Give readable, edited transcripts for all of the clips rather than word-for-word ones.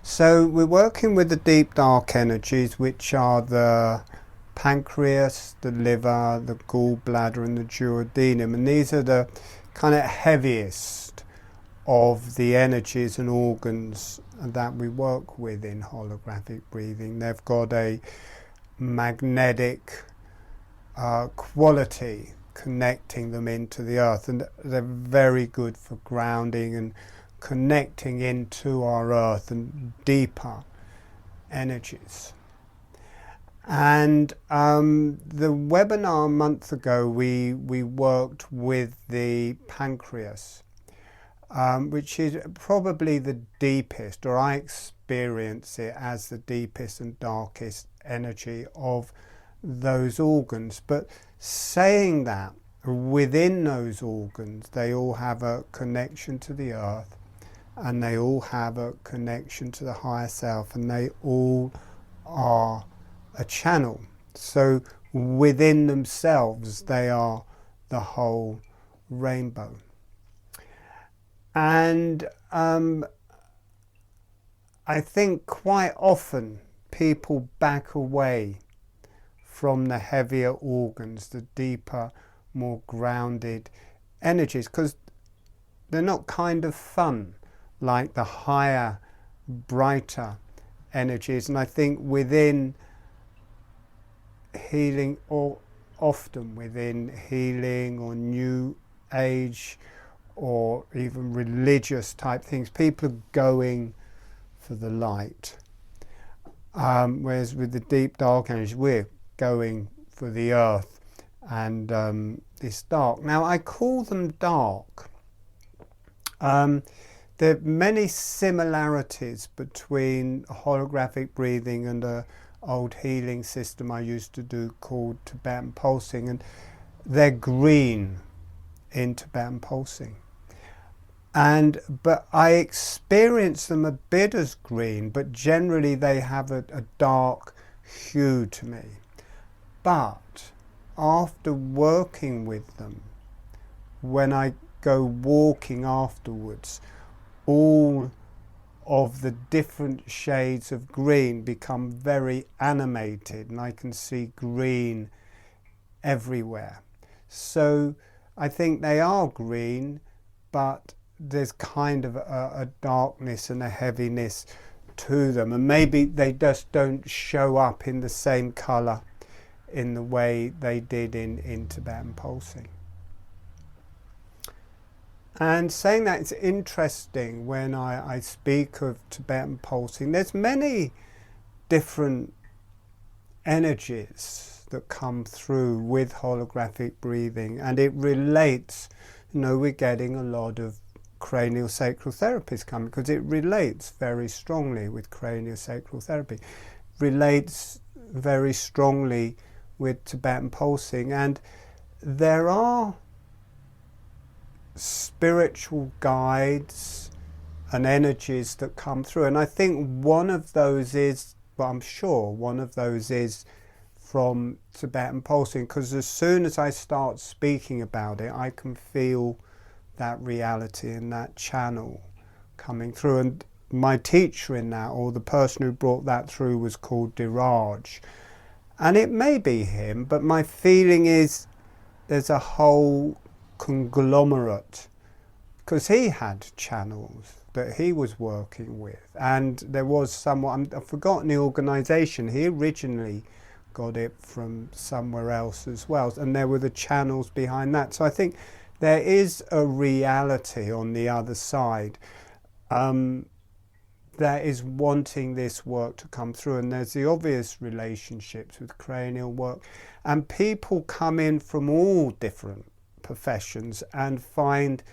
So we're working with the deep dark energies, which are the pancreas, the liver, the gallbladder and the duodenum, and these are the kind of heaviest of the energies and organs that we work with in holographic breathing. They've got a magnetic quality connecting them into the earth, and they're very good for grounding and connecting into our earth and deeper energies. And the webinar a month ago, we worked with the pancreas, which is probably the deepest, or I experience it as the deepest and darkest energy of those organs. But saying that, within those organs, they all have a connection to the earth, and they all have a connection to the higher self, and they all are a channel. So within themselves, they are the whole rainbow. And I think quite often people back away from the heavier organs, the deeper, more grounded energies, because they're not kind of fun like the higher, brighter energies. And I think within healing, or often within healing or new age or even religious type things, people are going for the light. Whereas with the deep dark energy, we're going for the earth and this dark. Now I call them dark. There are many similarities between holographic breathing and an old healing system I used to do called Tibetan pulsing, and they're green in Tibetan pulsing. But I experience them a bit as green, but generally they have a dark hue to me. But after working with them, when I go walking afterwards, all of the different shades of green become very animated, and I can see green everywhere. So I think they are green, but there's kind of a darkness and a heaviness to them, and maybe they just don't show up in the same colour in the way they did in Tibetan pulsing. And saying that, it's interesting when I speak of Tibetan pulsing, there's many different energies that come through with holographic breathing, and it relates, we're getting a lot of craniosacral therapies coming because it relates very strongly with craniosacral therapy, relates very strongly with Tibetan pulsing, and there are spiritual guides and energies that come through, and I think one of those is, well, I'm sure one of those is from Tibetan pulsing, because as soon as I start speaking about it, I can feel that reality and that channel coming through. And my teacher in that, or the person who brought that through, was called Diraj, and it may be him, but my feeling is there's a whole conglomerate, because he had channels that he was working with, and there was someone, I've forgotten the organisation, he originally got it from somewhere else as well, and there were the channels behind that. So I think there is a reality on the other side that is wanting this work to come through, and there's the obvious relationships with cranial work, and people come in from all different professions and find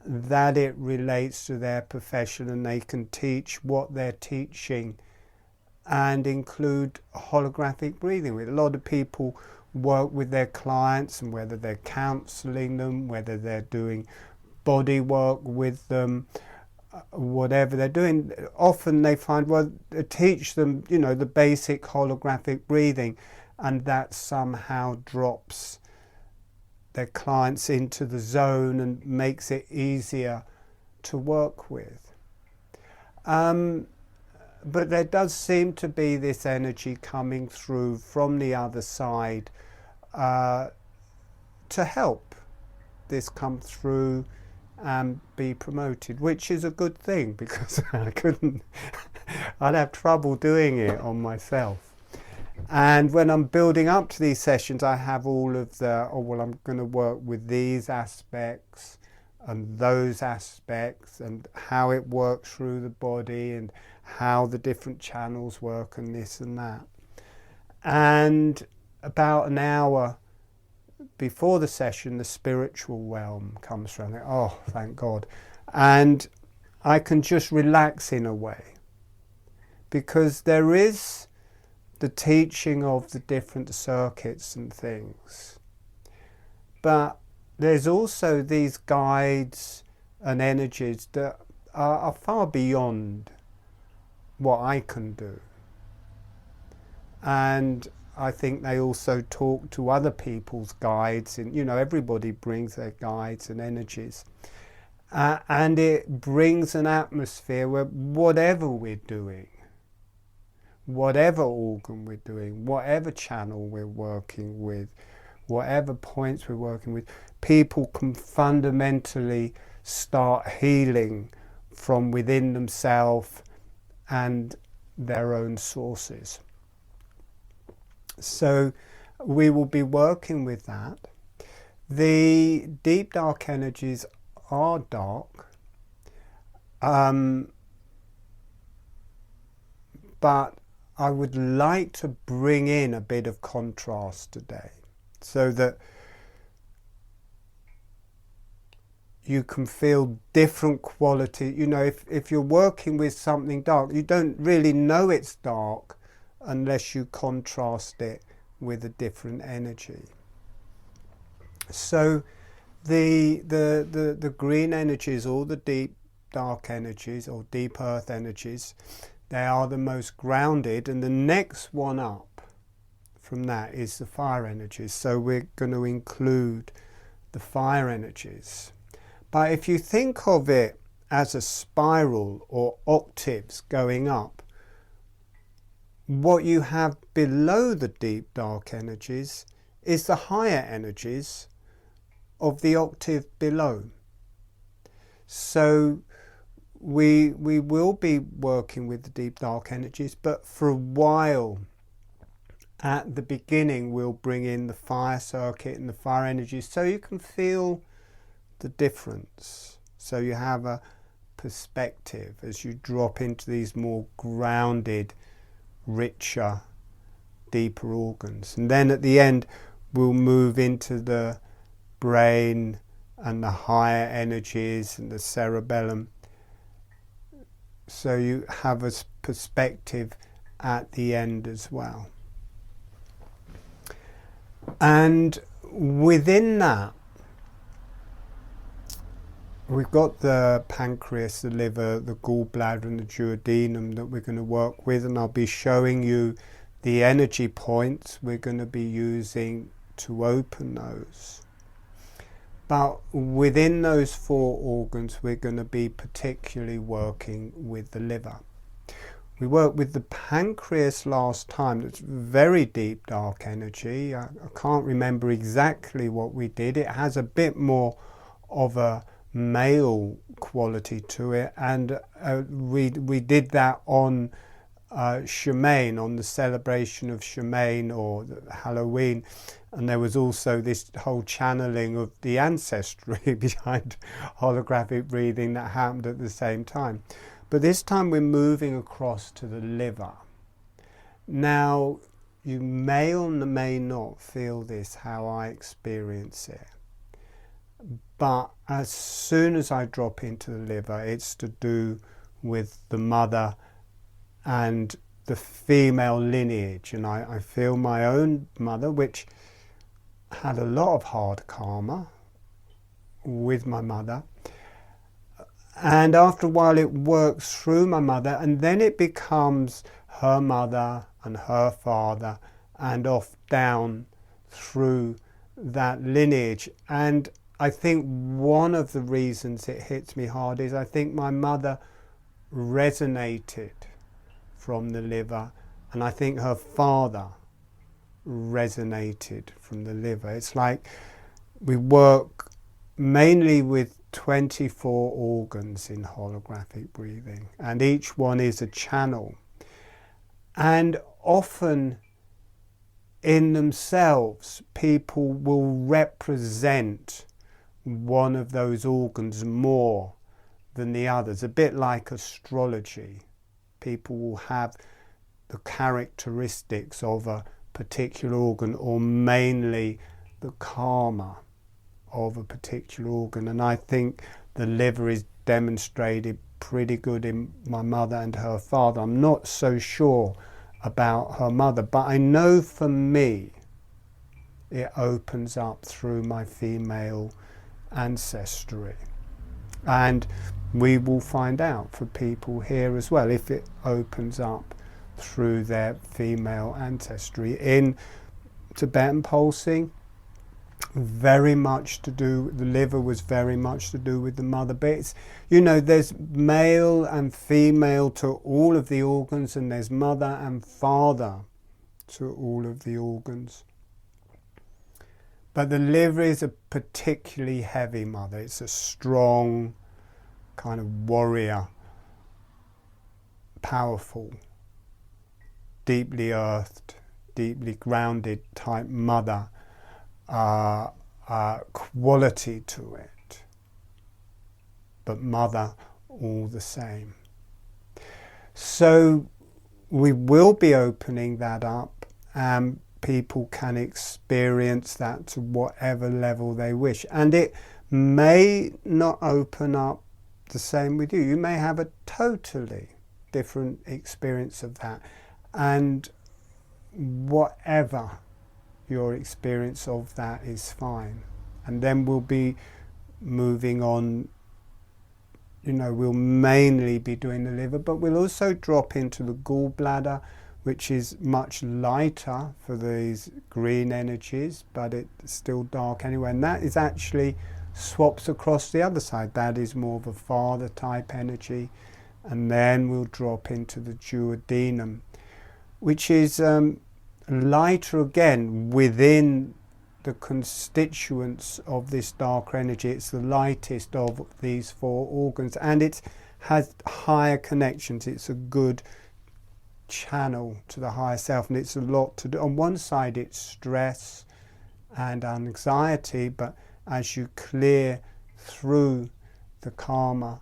that it relates to their profession, and they can teach what they're teaching and include holographic breathing. With a lot of people work with their clients, and whether they're counseling them, whether they're doing body work with them, whatever they're doing, often they find, well, teach them, the basic holographic breathing, and that somehow drops their clients into the zone and makes it easier to work with. but there does seem to be this energy coming through from the other side to help this come through and be promoted, which is a good thing, because I'd have trouble doing it on myself. And when I'm building up to these sessions, I have all of the, oh well, I'm going to work with these aspects and those aspects and how it works through the body and how the different channels work and this and that. And about an hour before the session, the spiritual realm comes from it. Oh, thank God. And I can just relax in a way, because there is the teaching of the different circuits and things, but there's also these guides and energies that are far beyond what I can do. And I think they also talk to other people's guides, and everybody brings their guides and energies, and it brings an atmosphere where whatever we're doing, whatever organ we're doing, whatever channel we're working with, whatever points we're working with, people can fundamentally start healing from within themselves and their own sources. So we will be working with that. The deep dark energies are dark, but I would like to bring in a bit of contrast today, so that you can feel different quality. If you're working with something dark, you don't really know it's dark unless you contrast it with a different energy. So the green energies, or the deep dark energies, or deep earth energies, they are the most grounded, and the next one up from that is the fire energies. So we're going to include the fire energies. But if you think of it as a spiral or octaves going up, what you have below the deep dark energies is the higher energies of the octave below. So we will be working with the deep dark energies, but for a while at the beginning we'll bring in the fire circuit and the fire energies, so you can feel the difference. So you have a perspective as you drop into these more grounded, richer, deeper organs. And then at the end we'll move into the brain and the higher energies and the cerebellum, so you have a perspective at the end as well. And within that, we've got the pancreas, the liver, the gallbladder and the duodenum that we're going to work with, and I'll be showing you the energy points we're going to be using to open those. But within those four organs, we're going to be particularly working with the liver. We worked with the pancreas last time. It's very deep dark energy. I can't remember exactly what we did. It has a bit more of a male quality to it, and we did that on Shemaine, on the celebration of Shemaine or Halloween, and there was also this whole channeling of the ancestry behind holographic breathing that happened at the same time. But this time we're moving across to the liver. Now, you may or may not feel this how I experience it, but as soon as I drop into the liver, it's to do with the mother and the female lineage. And I feel my own mother, which had a lot of hard karma with my mother, and after a while it works through my mother, and then it becomes her mother and her father, and off down through that lineage. And I think one of the reasons it hits me hard is I think my mother resonated from the liver, and I think her father resonated from the liver. It's like we work mainly with 24 organs in holographic breathing, and each one is a channel, and often in themselves people will represent one of those organs more than the others, a bit like astrology. People will have the characteristics of a particular organ, or mainly the karma of a particular organ, and I think the liver is demonstrated pretty good in my mother and her father. I'm not so sure about her mother, but I know for me it opens up through my female ancestry, and we will find out for people here as well if it opens up through their female ancestry. In Tibetan pulsing, very much to do, the liver was very much to do with the mother, but it's, you know, there's male and female to all of the organs, and there's mother and father to all of the organs. But the liver is a particularly heavy mother. It's a strong kind of warrior, powerful, deeply earthed, deeply grounded type mother quality to it, but mother all the same. So we will be opening that up, and people can experience that to whatever level they wish, and it may not open up the same with you. You may have a totally different experience of that, and whatever your experience of that is fine. And then we'll be moving on, you know, we'll mainly be doing the liver, but we'll also drop into the gallbladder, which is much lighter for these green energies, but it's still dark anyway, and that is actually swaps across the other side. That is more of a father type energy. And then we'll drop into the duodenum, which is lighter again within the constituents of this darker energy. It's the lightest of these four organs, and it has higher connections. It's a good channel to the higher self, and it's a lot to do. On one side it's stress and anxiety, but as you clear through the karma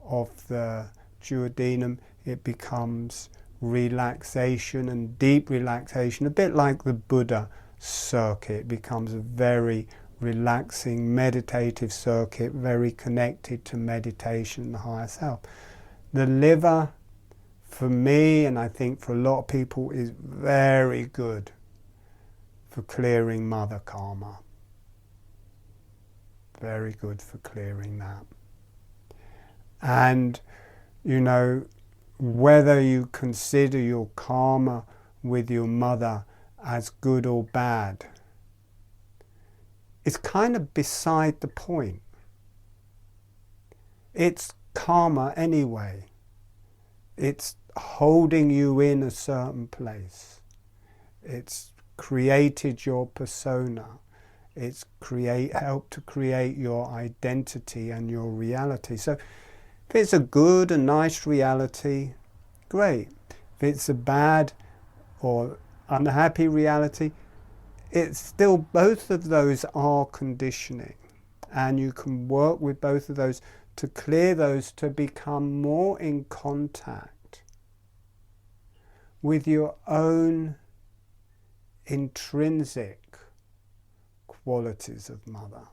of the duodenum, it becomes relaxation and deep relaxation, a bit like the Buddha circuit. It becomes a very relaxing meditative circuit, very connected to meditation and the higher self. The liver, for me, and I think for a lot of people, is very good for clearing mother karma. Very good for clearing that. And, you know, whether you consider your karma with your mother as good or bad, it's kind of beside the point. It's karma anyway. It's holding you in a certain place. It's created your persona. It's helped to create your identity and your reality. So if it's a good and nice reality, great. If it's a bad or unhappy reality, it's still, both of those are conditioning, and you can work with both of those to clear those, to become more in contact with your own intrinsic qualities of mother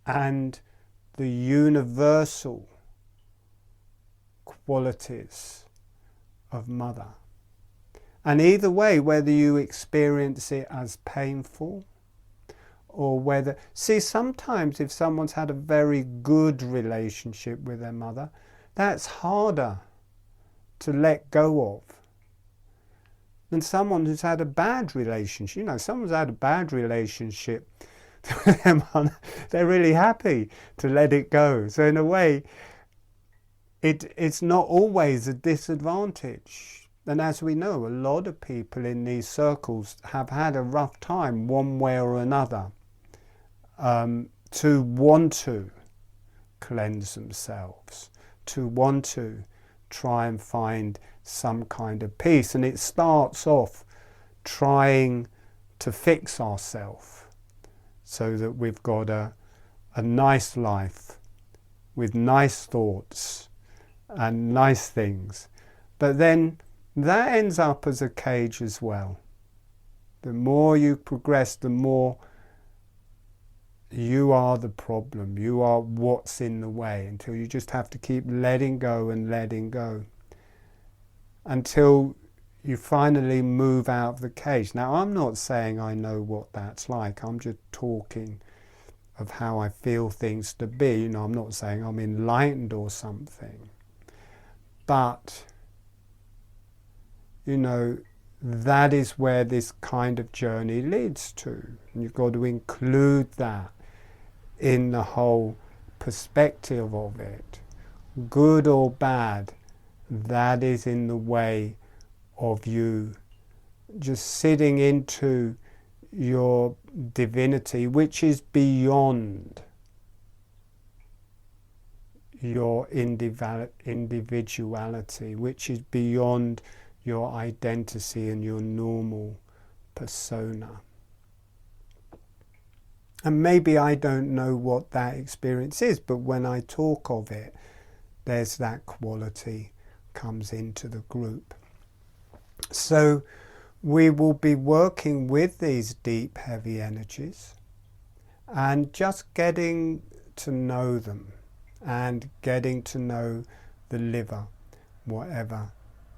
and the universal qualities of mother. And either way, whether you experience it as painful or whether, see, sometimes if someone's had a very good relationship with their mother, that's harder to let go of than someone who's had a bad relationship. You know, someone's had a bad relationship with their mother, they're really happy to let it go. So in a way, it's not always a disadvantage. And as we know, a lot of people in these circles have had a rough time one way or another, to want to cleanse themselves, to want to try and find some kind of peace. And it starts off trying to fix ourselves so that we've got a nice life with nice thoughts and nice things. But then that ends up as a cage as well. The more you progress, the more you are the problem. You are what's in the way, until you just have to keep letting go and letting go until you finally move out of the cage. Now, I'm not saying I know what that's like. I'm just talking of how I feel things to be. You know, I'm not saying I'm enlightened or something. But, you know, that is where this kind of journey leads to. And you've got to include that in the whole perspective of it. Good or bad, that is in the way of you just sitting into your divinity, which is beyond your individuality, which is beyond your identity and your normal persona. And maybe I don't know what that experience is, but when I talk of it, there's that quality comes into the group. So we will be working with these deep, heavy energies and just getting to know them and getting to know the liver, whatever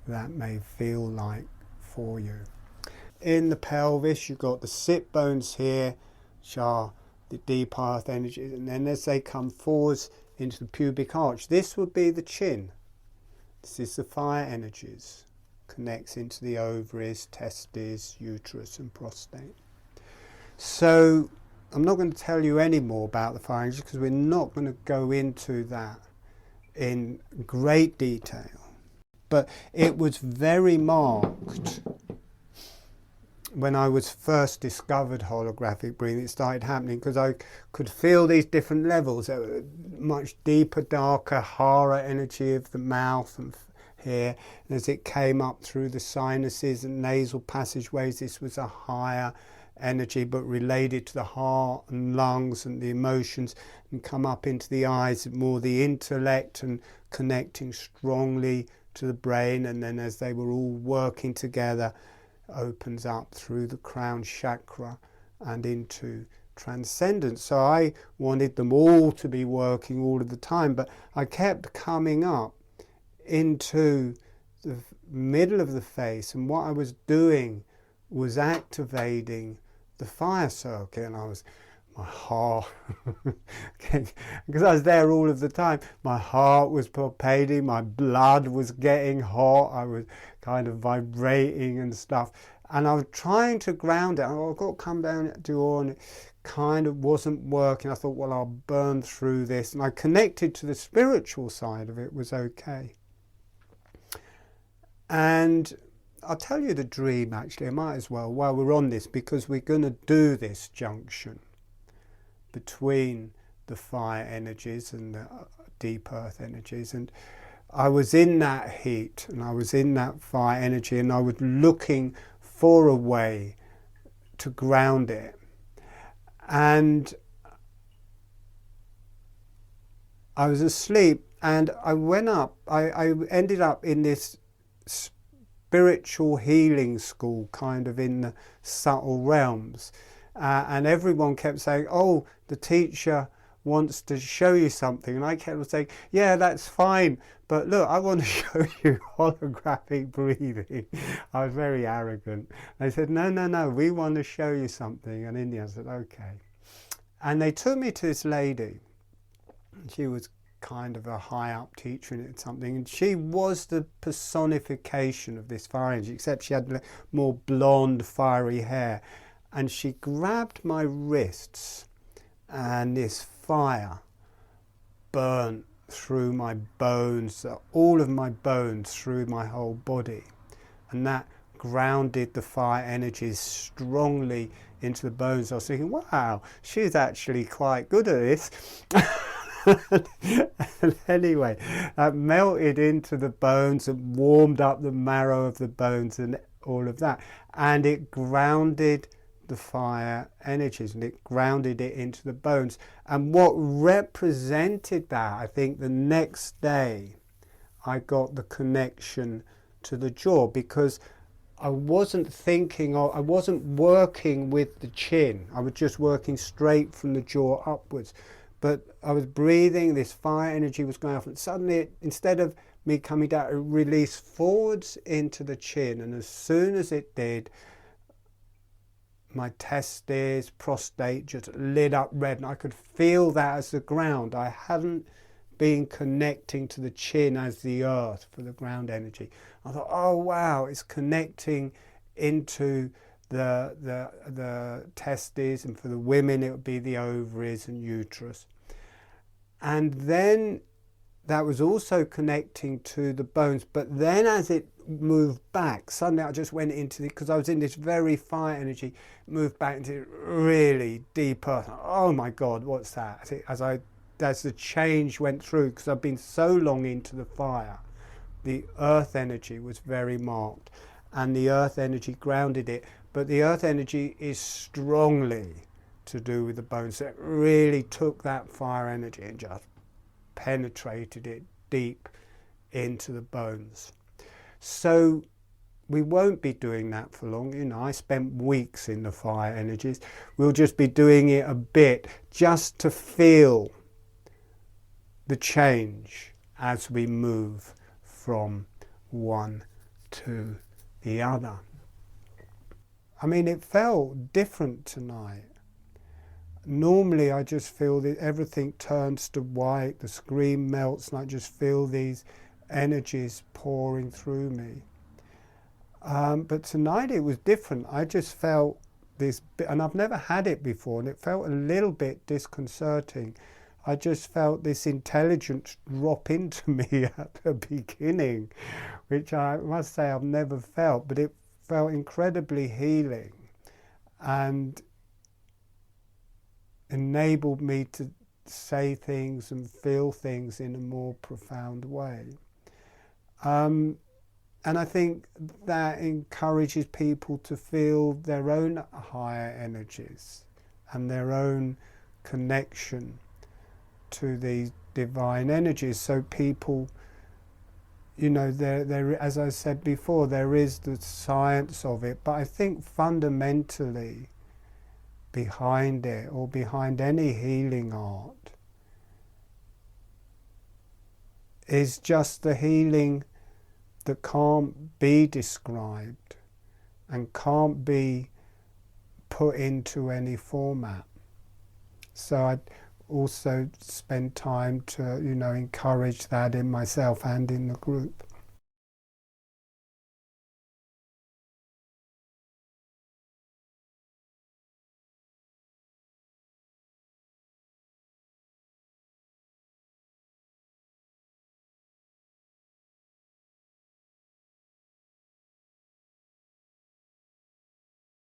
that may feel like for you. In the pelvis, you've got the sit bones here, which are the deep earth energies, and then as they come forwards into the pubic arch, this would be the chin. This is the fire energies, connects into the ovaries, testes, uterus and prostate. So I'm not going to tell you any more about the fire energies because we're not going to go into that in great detail. But it was very marked when I was first discovered holographic breathing. It started happening because I could feel these different levels, much deeper, darker hara energy of the mouth and here, and as it came up through the sinuses and nasal passageways, this was a higher energy but related to the heart and lungs and the emotions, and come up into the eyes, more the intellect and connecting strongly to the brain, and then as they were all working together, opens up through the crown chakra and into transcendence. So I wanted them all to be working all of the time, but I kept coming up into the middle of the face, and what I was doing was activating the fire circuit, and my heart, because I was there all of the time, my heart was palpitating, my blood was getting hot, I was kind of vibrating and stuff, and I was trying to ground it. I've got to come down at door, and it kind of wasn't working. I thought, well, I'll burn through this, and I connected to the spiritual side of it, was okay. And I'll tell you the dream, actually. I might as well, while we're on this, because we're going to do this junction between the fire energies and the deep earth energies. And I was in that heat, and I was in that fire energy, and I was looking for a way to ground it. And I was asleep, and I went up, I ended up in this spiritual healing school, kind of in the subtle realms, and everyone kept saying, oh, the teacher wants to show you something, and I kept saying, yeah, that's fine, but look, I want to show you holographic breathing. I was very arrogant. They said, no, we want to show you something. And in the end I said, okay. And they took me to this lady. She was kind of a high up teacher in it, something, and she was the personification of this fire energy, except she had more blonde fiery hair, and she grabbed my wrists, and this fire burnt through my bones, all of my bones through my whole body. And that grounded the fire energies strongly into the bones. I was thinking, wow, she's actually quite good at this. And anyway, that melted into the bones and warmed up the marrow of the bones and all of that. And it grounded the fire energies, and it grounded it into the bones. And what represented that, I think the next day I got the connection to the jaw, because I wasn't working with the chin. I was just working straight from the jaw upwards. But I was breathing, this fire energy was going off, and suddenly, instead of me coming down, it released forwards into the chin. And as soon as it did, my testes, prostate just lit up red, and I could feel that as the ground. I hadn't been connecting to the chin as the earth for the ground energy. I thought, oh wow, it's connecting into the testes, and for the women it would be the ovaries and uterus. And then that was also connecting to the bones, but then as it moved back, suddenly I just went into the, because I was in this very fire energy, moved back into really deep earth. Oh my God, what's that? As the change went through, because I've been so long into the fire, the earth energy was very marked, and the earth energy grounded it. But the earth energy is strongly to do with the bones. So it really took that fire energy and just penetrated it deep into the bones. So we won't be doing that for long. You know, I spent weeks in the fire energies. We'll just be doing it a bit just to feel the change as we move from one to the other. I mean, it felt different tonight. Normally I just feel that everything turns to white, the screen melts, and I just feel these energies pouring through me. But tonight it was different. I just felt this, and I've never had it before, and it felt a little bit disconcerting. I just felt this intelligence drop into me at the beginning, which I must say I've never felt, but it felt incredibly healing and enabled me to say things and feel things in a more profound way. And I think that encourages people to feel their own higher energies and their own connection to these divine energies. So people, you know, there, as I said before, there is the science of it, but I think fundamentally behind it, or behind any healing art, is just the healing that can't be described and can't be put into any format. So I also spend time to, you know, encourage that in myself and in the group.